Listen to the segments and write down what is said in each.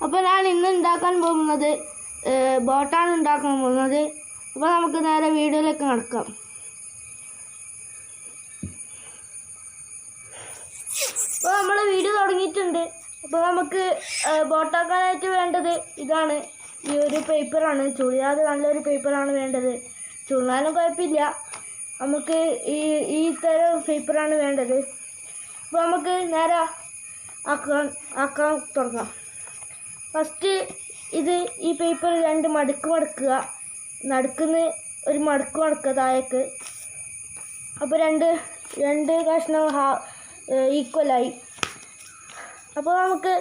അപ്പോൾ ഞാൻ ഇന്ന് ഉണ്ടാക്കാൻ പോകുന്നത് ബോട്ടാണ് ഉണ്ടാക്കാൻ പോകുന്നത്. അപ്പോൾ നമുക്ക് നേരെ വീഡിയോയിലേക്ക് നടക്കാം. അപ്പോൾ നമ്മൾ വീഡിയോ തുടങ്ങിയിട്ടുണ്ട്. അപ്പോൾ നമുക്ക് ബോട്ടാക്കാനായിട്ട് വേണ്ടത് ഇതാണ്. ഈ ഒരു പേപ്പറാണ്, ചുളിയാതെ നല്ലൊരു പേപ്പറാണ് വേണ്ടത്. ചുളിനാലും കുഴപ്പമില്ല, നമുക്ക് ഈ തരം പേപ്പറാണ് വേണ്ടത്. അപ്പോൾ നമുക്ക് നേരെ ആക്കാൻ തുടങ്ങാം. ഫസ്റ്റ് ഈ പേപ്പർ രണ്ട് മടക്കുക, നടുക്കുന്ന് ഒരു മടക്കുക താഴേക്ക്. അപ്പോൾ രണ്ട് കഷ്ണം ഈക്വലായി. അപ്പോൾ നമുക്ക്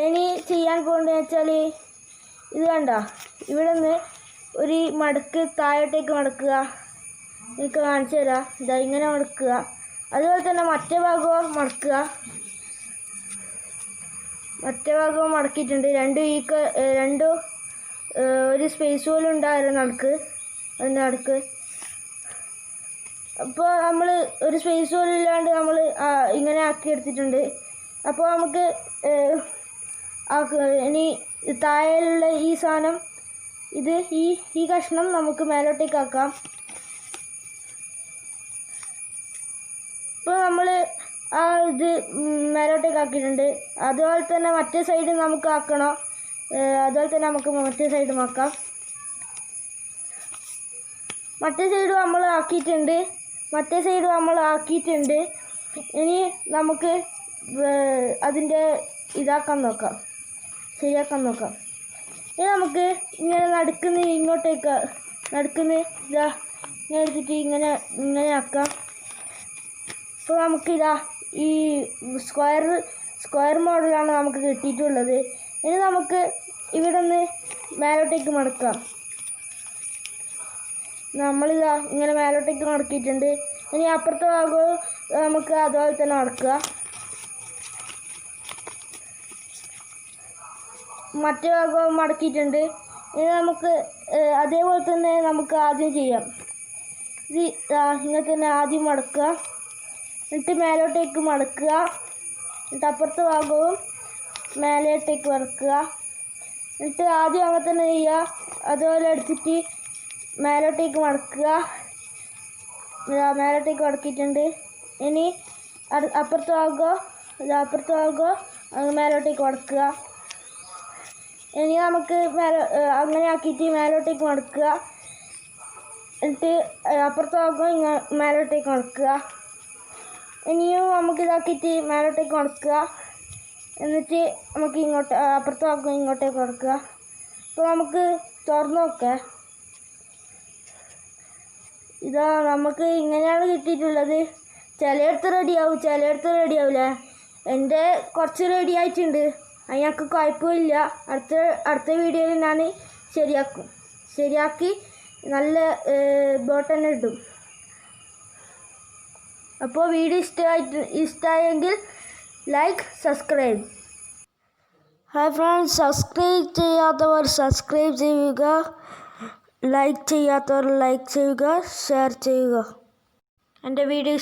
ഇനി ചെയ്യാൻ പോകുന്നത് വെച്ചാൽ ഇത് കണ്ട, ഇവിടെ നിന്ന് ഒരു മടക്ക് താഴോട്ടേക്ക് മടക്കുക. എനിക്ക് കാണിച്ചു തരാം. ഇതാ ഇങ്ങനെ മടക്കുക. അതുപോലെ തന്നെ മറ്റേ ഭാഗവും മടക്കുക. മറ്റേ ഭാഗവും മടക്കിയിട്ടുണ്ട്. രണ്ടും ഒരു സ്പേസ് പോലും ഉണ്ടായിരുന്നു അതിൻ്റെ നടുക്ക്. അപ്പോൾ നമ്മൾ ഒരു സ്പേസ് പോലും ഇല്ലാണ്ട് നമ്മൾ ഇങ്ങനെ ആക്കിയെടുത്തിട്ടുണ്ട്. അപ്പോൾ നമുക്ക് ഇനി താഴെയുള്ള ഈ സാധനം ഈ കഷ്ണം നമുക്ക് മേലോട്ടേക്ക് ആക്കാം. ഇപ്പോൾ നമ്മൾ ഇത് മേലോട്ടേക്ക് ആക്കിയിട്ടുണ്ട്. അതുപോലെ തന്നെ മറ്റേ സൈഡ് നമുക്ക് ആക്കണം. അതുപോലെ തന്നെ നമുക്ക് മറ്റേ സൈഡും ആക്കാം. മറ്റേ സൈഡ് നമ്മൾ ആക്കിയിട്ടുണ്ട്. ഇനി നമുക്ക് അതിൻ്റെ ശരിയാക്കാൻ നോക്കാം. ഇനി നമുക്ക് ഇങ്ങനെ നടുക്കുന്ന ഇങ്ങോട്ടേക്ക് ഇതാ ഇങ്ങനെ എടുത്തിട്ട് ഇങ്ങനെ ആക്കാം. അപ്പോൾ നമുക്കിതാ ഈ സ്ക്വയർ മോഡലാണ് നമുക്ക് കിട്ടിയിട്ടുള്ളത്. ഇനി നമുക്ക് ഇവിടെ നിന്ന് മേലോട്ടേക്ക് മടക്കാം. നമ്മളിതാ ഇങ്ങനെ മേലോട്ടേക്ക് മടക്കിയിട്ടുണ്ട്. ഇനി അപ്പുറത്തെ ഭാഗവും നമുക്ക് അതുപോലെ തന്നെ മടക്കുക. മറ്റേ ഭാഗവും മടക്കിയിട്ടുണ്ട്. ഇനി നമുക്ക് അതേപോലെ തന്നെ നമുക്ക് ആദ്യം ചെയ്യാം. ഇങ്ങനെ തന്നെ ആദ്യം മടക്കുക, എന്നിട്ട് മേലോട്ടേക്ക് മടക്കുക, എന്നിട്ട് അപ്പുറത്തെ ഭാഗവും മേലോട്ടേക്ക് മടക്കുക, എന്നിട്ട് ആദ്യം അങ്ങനെ തന്നെ ചെയ്യുക. അതുപോലെ എടുത്തിട്ട് മേലോട്ടേക്ക് മടക്കുക. മേലോട്ടേക്ക് മടക്കിയിട്ടുണ്ട്. ഇനി അപ്പുറത്തെ ഭാഗവും മേലോട്ടേക്ക് മടക്കുക. ഇനി നമുക്ക് അങ്ങനെ ആക്കിയിട്ട് മേലോട്ടേക്ക് മടക്കുക, എന്നിട്ട് അപ്പുറത്തെ ഭാഗവും മേലോട്ടേക്ക് മടക്കുക. ഇനിയും നമുക്ക് ഇതാക്കിയിട്ട് മേലോട്ടേക്ക് മടക്കുക, എന്നിട്ട് നമുക്ക് അപ്പുറത്തെ ഭാഗം ഇങ്ങോട്ടേക്ക് മടക്കുക. അപ്പോൾ നമുക്ക് തുറന്ന് നോക്കാം. ഇതാ നമുക്ക് ഇങ്ങനെയാണ് കിട്ടിയിട്ടുള്ളത്. ചിലയിടത്ത് റെഡിയാവും, ചിലയിടത്ത് റെഡിയാവില്ല. എൻ്റെ കുറച്ച് റെഡി ആയിട്ടുണ്ട്. അതിനൊക്കെ കുഴപ്പമില്ല. അടുത്ത വീഡിയോയിൽ ഞാൻ ശരിയാക്കി നല്ല ബോട്ട് തന്നെ ഇടും. അപ്പോൾ വീഡിയോ ഇഷ്ടമായെങ്കിൽ like, subscribe. Hi friends, subscribe ചെയ്യാത്തവർ സബ്സ്ക്രൈബ് ചെയ്യുക, ലൈക്ക് ചെയ്യാത്തവർ ലൈക്ക് ചെയ്യുക, ഷെയർ ചെയ്യുക. എൻ്റെ വീഡിയോ